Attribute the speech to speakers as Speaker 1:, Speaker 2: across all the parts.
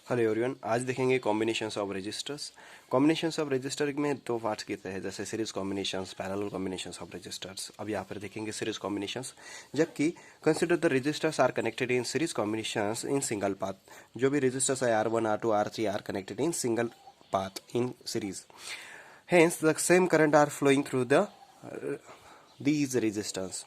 Speaker 1: Hello everyone, आज देखेंगे combinations of resistors. Combinations of resistor में दो पार्ट्स कहते हैं, जैसे series combinations, parallel combinations of resistors. अब यहाँ पर देखेंगे सीरीज कॉम्बिनेशंस, जबकि consider the resistors are connected in series combinations in single path. जो भी रजिस्टर्स है R1, R2, R3 are connected in single path in series. Hence, the same current are flowing through these resistors.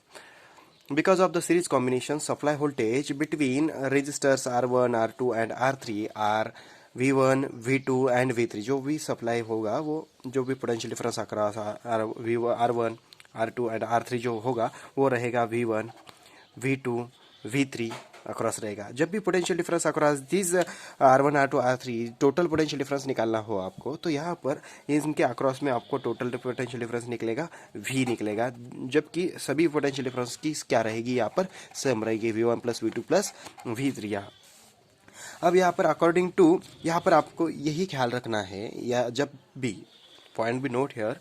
Speaker 1: Because of the series combination, supply voltage between resistors R1, R2 and R3 are V1, V2 and V3। जो भी supply होगा वो जो भी potential difference across R1, R2 and R3 जो होगा वो रहेगा V1, V2, V3 अक्रॉस रहेगा। जब भी potential difference across this R1, R2, R3 total potential difference निकालना हो आपको, तो यहाँ पर इनके अक्रॉस में आपको टोटल पोटेंशियल डिफरेंस निकलेगा V निकलेगा, जबकि सभी पोटेंशियल डिफरेंस की क्या रहेगी यहाँ पर सेम रहेगी, V1 plus V2 plus V3। यहाँ अब यहाँ पर अकॉर्डिंग टू यहाँ पर आपको यही ख्याल रखना है, या जब भी पॉइंट भी नोट हेयर,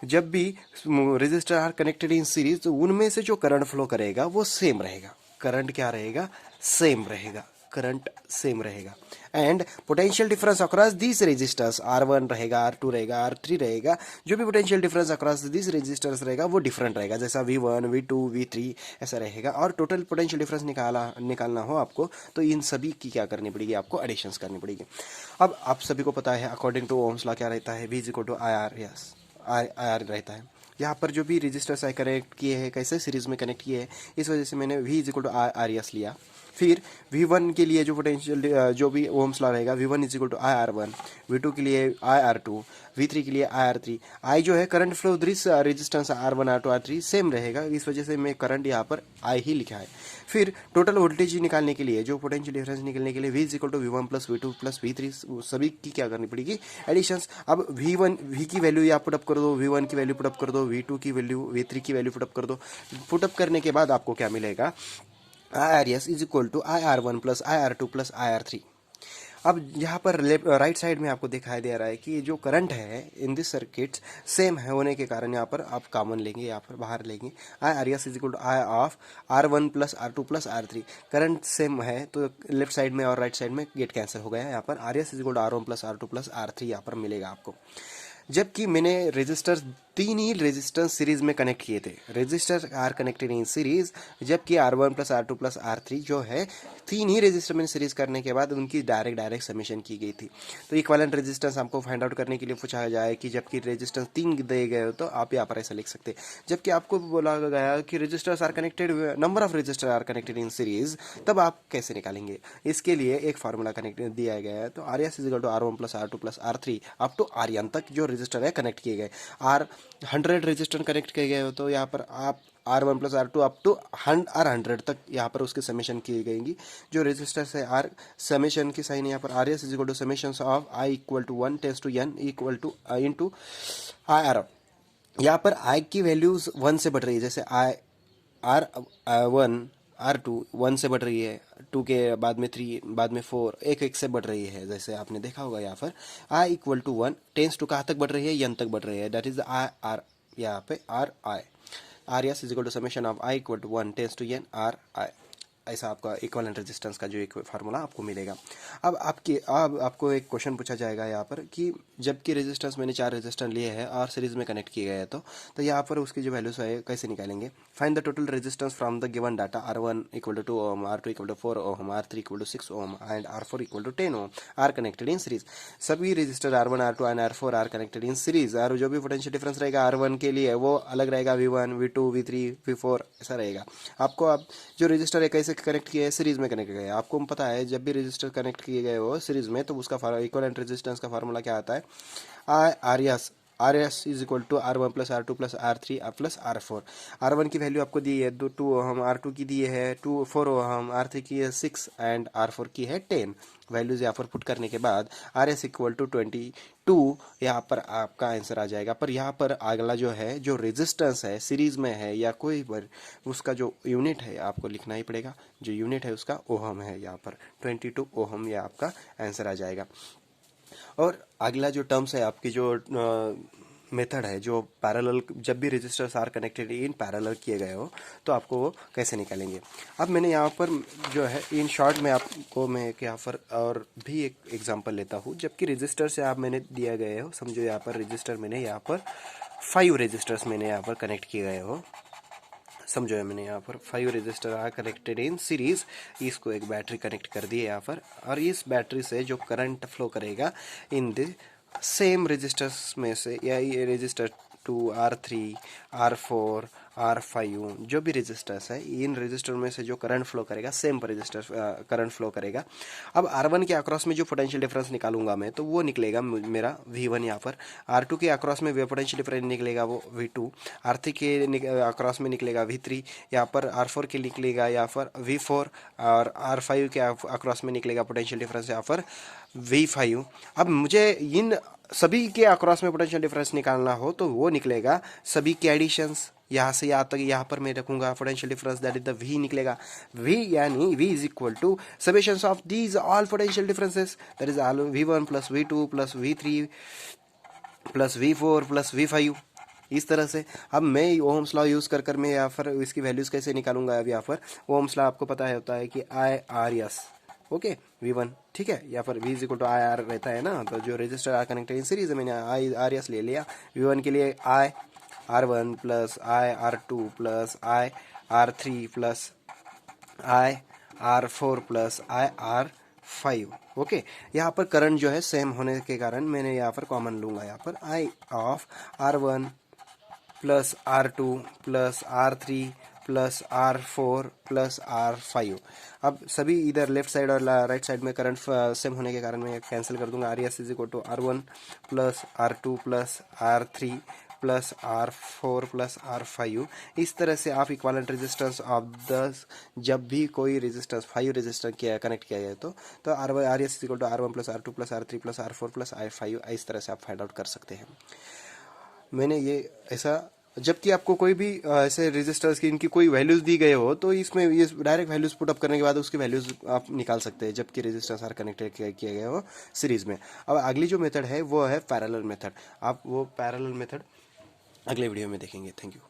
Speaker 1: जब भी resistor are connected in series तो उनमें से जो करंट फ्लो करेगा वो सेम रहेगा। करंट क्या रहेगा? सेम रहेगा। करंट सेम रहेगा। And potential difference across this resistors R1 रहेगा, R2 रहेगा, R3 रहेगा, जो भी potential difference across this resistors रहेगा वो डिफरेंट रहेगा, जैसा V1, V2, V3 ऐसा रहेगा। और टोटल पोटेंशियल डिफरेंस निकालना हो आपको तो इन सभी की क्या करनी पड़ेगी? आपको एडिशंस करनी पड़ेगी। अब आप सभी को पता है अकॉर्डिंग टू ओम्स लॉ क्या रहता है, V equal to IR। Yes, IR रहता है। यहाँ पर जो भी रजिस्टर्स है कनेक्ट किए हैं, कैसे सीरीज में कनेक्ट किए हैं, इस वजह से मैंने V is equal to RS लिया। फिर V1 के लिए जो पोटेंशियल जो भी ओम्स लॉ रहेगा, V1 is equal to IR1, V2 के लिए IR2, V3 के लिए IR3। I जो है current flow this resistance R1, R2, R3 same रहेगा, इस वजह से मैं करंट यहाँ पर I ही लिखा है। फिर टोटल वोल्टेज निकालने के लिए, जो पोटेंशियल डिफरेंस निकालने के लिए V is equal to V1 plus V2 plus V3 सभी की क्या करनी पड़ेगी? एडिशंस। अब V की वैल्यू यहाँ पुटअप कर दो, V1 की वैल्यू पुटअप कर दो, V2 की वैल्यू, V3 की वैल्यू पुटअप कर दो। पुटअप करने के बाद आपको क्या मिलेगा? IRS is equal to IR1 plus IR2 plus IR3। अब यहाँ पर राइट साइड में आपको दिखाई दे रहा है कि जो करंट है इन दिस सर्किट सेम है होने के कारण यहाँ पर आप कॉमन लेंगे, यहाँ पर बाहर लेंगे। IRS is equal to I of R1 plus R2 plus R3। Current same है तो लेफ्ट साइड में और राइट साइड में गेट कैंसिल हो गया। यहाँ पर RS is equal to R1 plus R2 plus R3 यहाँ पर मिलेगा आपको। जबकि मैंने रेजिस्टर तीन ही रेजिस्टेंस सीरीज में कनेक्ट किए थे, resistor are connected in series, जबकि R1 plus R2 plus R3 जो है तीन ही रेजिस्टर में सीरीज करने के बाद उनकी डायरेक्ट समेशन की गई थी। तो इक्विवेलेंट रेजिस्टेंस हमको फाइंड आउट करने के लिए पूछा जाए कि जबकि रेजिस्टेंस तीन दिए गए हो तो आप यहाँ पर ऐसा लिख सकते हैं। जबकि आपको बोला गया कि resistors are connected, number of resistor are connected in series, तब आप कैसे निकालेंगे? इसके लिए एक फार्मूला कनेक्ट दिया गया है। तो RS is equal to R1 plus R2 plus R3 up to RN तक जो रजिस्टर है कनेक्ट किए गए। R100 रजिस्टर कनेक्ट किए गए हो तो यहाँ पर आप R1 plus R2 up to R100 तक यहाँ पर उसके समेशन की गएंगी। जो रजिस्टर्स है R समेशन की साइन यहाँ पर RS is equal to summation of I equal to 1 tends to N equal to into IR। यहाँ पर I की वैल्यूज 1 से बढ़ रही है, जैसे R1 R2 1 से बढ़ रही है, 2 के बाद में 3, बाद में 4, एक से बढ़ रही है, जैसे आपने देखा होगा। यहाँ पर I equal to 1 tends to कहाँ तक बढ़ रही है? N तक बढ़ रही है, दैट इज I R। यहाँ पे RI, RS is equal to summation of I equal to 1 tends to N RI। ऐसा आपका इक्विवेलेंट रेजिस्टेंस का जो एक फार्मूला आपको मिलेगा। अब आपको एक क्वेश्चन पूछा जाएगा यहाँ पर कि जबकि रेजिस्टेंस मैंने 4 रेजिस्टेंस लिए हैं और सीरीज में कनेक्ट किए गए हैं, तो यहाँ पर उसकी जो वैल्यूज है कैसे निकालेंगे? Find the total resistance from the given data. R1 equal to 2 ohm, R2 equal to 4 ohm, R3 equal to 6 ohm and R4 equal to 10 ohm are connected in series. सभी resistor R1, R2 and R4 are connected in series. और जो भी potential difference रहेगा R1 के लिए वो अलग रहेगा, V1, V2, V3, V4 ऐसा रहेगा। आपको आप जो रजिस्टर है कैसे कनेक्ट किए हैं? सीरीज में कनेक्ट किए। आपको पता है जब भी रजिस्टर कनेक्ट किए गए हो सीरीज में तो उसका इक्विवेलेंट रेजिस्टेंस का फार्मूला क्या आता है? RS is equal to R1 plus R2 plus R3 plus R4। R1 की वैल्यू आपको दी है 2 ओहम, R2 की दी है 4 ओहम, R3 की है 6 एंड R4 की है 10। वैल्यूज यहाँ पर पुट करने के बाद RS इक्वल टू 22 यहाँ पर आपका आंसर आ जाएगा। पर यहाँ पर अगला जो है, जो रेजिस्टेंस है सीरीज में है या कोई पर, उसका जो यूनिट है आपको लिखना ही पड़ेगा। जो यूनिट है उसका ओहम है, यहाँ पर 22 ओहम, यह आपका आंसर आ जाएगा। और अगला जो टर्म्स है आपकी जो मेथड है जो पैरेलल, जब भी resistors are connected in parallel किए गए हो तो आपको वो कैसे निकालेंगे। अब मैंने यहाँ पर जो है इन शॉर्ट में आपको मैं एक यहाँ पर और भी एक एग्जांपल लेता हूँ। जबकि रजिस्टर से आप मैंने दिया गए हो, समझो यहाँ पर रजिस्टर मैंने यहाँ पर 5 रजिस्टर्स मैंने यहाँ पर कनेक्ट किए गए हो, समझो मैंने यहाँ पर 5 resistor are connected in series. इसको एक बैटरी कनेक्ट कर दी है यहाँ पर, और इस बैटरी से जो करंट फ्लो करेगा इन द सेम रजिस्टर्स में से, या ये रजिस्टर 2 R3 R4 R5 जो भी रजिस्टर्स है, इन रजिस्टर में से जो करंट फ्लो करेगा सेम पर रजिस्टर करंट फ्लो करेगा। अब R1 के अक्रॉस में जो पोटेंशियल डिफरेंस निकालूंगा मैं, तो वो निकलेगा मेरा V1 यहाँ पर। R2 के अक्रॉस में पोटेंशियल डिफरेंस निकलेगा वो V2। R3 के अक्रॉस में निकलेगा V3, यहाँ पर R4 के निकलेगा यहाँ पर V4, और R5 के अक्रॉस में निकलेगा पोटेंशियल डिफरेंस यहाँ पर V5। अब मुझे इन सभी के अक्रॉस में पोटेंशियल डिफरेंस निकालना हो तो वो निकलेगा सभी के एडिशंस, यहाँ से यहाँ तक, यहाँ पर मैं रखूंगा potential difference, that is the V निकलेगा। V यानी V is equal to summations of these all potential differences, that is all V1 plus V2 plus V3 plus V4 plus V5। इस तरह से अब मैं ओम्स लॉ यूज़ कर मैं यहाँ पर इसकी वैल्यूज़ कैसे निकालूंगा। अब यहाँ पर ओम्स लॉ आपको पता होता है कि IRS, ओके, V1, ठीक है, यहाँ पर V is equal to IR रहता है ना, तो जो resistor are connected in series है मैंने IRS ले लिया। V1 के लिए IR1 plus IR2 plus IR3 plus IR4 plus IR5, okay. यहाँ पर करंट जो है सेम होने के कारण मैंने यहाँ पर कॉमन लूंगा, यहाँ पर I of R1 plus R2 plus R3 plus R4 plus R5। अब सभी इधर लेफ्ट साइड और राइट साइड में करंट सेम होने के कारण मैं कैंसिल कर दूंगा। RS is equal to R1 plus R2 plus R3 plus R4 plus R5। इस तरह से आप इक्विवेलेंट रेजिस्टेंस ऑफ द, जब भी कोई रेजिस्टेंस 5 रेजिस्टर किया कनेक्ट किया जाए तो RS is equal to R1 plus R2 plus R3 plus R4 plus I5, इस तरह से आप फाइंड आउट कर सकते हैं। मैंने ये ऐसा, जबकि आपको कोई भी ऐसे रजिस्टर्स की इनकी कोई वैल्यूज दी गए हो तो इसमें ये डायरेक्ट वैल्यूज पुट अप करने के बाद उसकी वैल्यूज आप निकाल सकते हैं, जबकि रजिस्टर्स आर कनेक्टेड किए गए हो सीरीज में। अब अगली जो मेथड है वो है पैरेलल मेथड। आप वो पैरेलल मेथड अगले वीडियो में देखेंगे। Thank you.